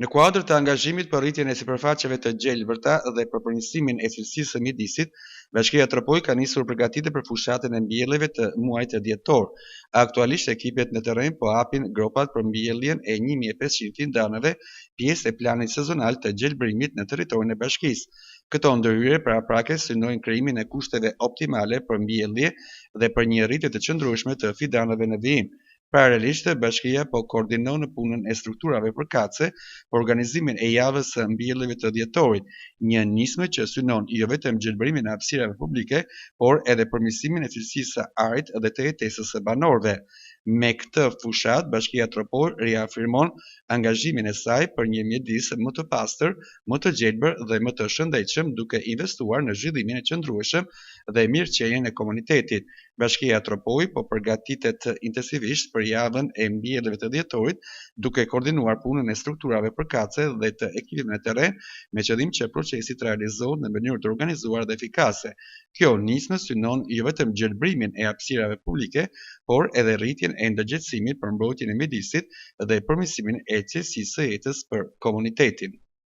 Në kuadër të angazhimit për rritjen e sipërfaqeve të gjelbërta dhe për përmirësimin e cilësisë së mjedisit, Bashkia Tropoj ka nisur përgatitje për fushatën e mbjelljeve të muajit dhjetor. Aktualisht ekipet në terren po hapin gropat për mbjelljen e 1500 fidanëve, pjesë e planit sezonal të gjelbërimit në territorin e bashkisë. Këto ndërhyrje paraprake synojnë krijimin e kushteve optimale për mbjellje dhe për një rritje të qëndrueshme të fidanëve në vijim. Paralelisht, bashkia po koordinon punën e strukturave përkatëse për organizimin e javës së mbjelljeve të dhjetorit, një nismë që synon jo vetëm gjelbërimin e hapësirave publike, por edhe përmirësimin e cilësisë së ajrit dhe të jetesës së banorëve. Me këtë fushat, Bashkia Tropoj riafirmon angazhimin e saj për një mjedis më të pastër, më të gjelbër dhe më të shëndetshëm, duke investuar në zhvillimin e qëndrueshëm dhe mirëqenien e komunitetit. Bashkia Tropoj po përgatitet intensivisht për javën e mbjelljeve të dhjetorit, duke koordinuar punën e strukturave përkatëse dhe të ekipit në terren, me qëllim që procesi të realizohet në mënyrë të organizuar dhe efikase. Kjo nismë synon jo vetëm gjelbrimin e hapësirave publike, por edhe rritjen e ndërgjegjësimit për mbrojtjen e mjedisit dhe përmirësimin e cilësisë së jetës për komunitetin.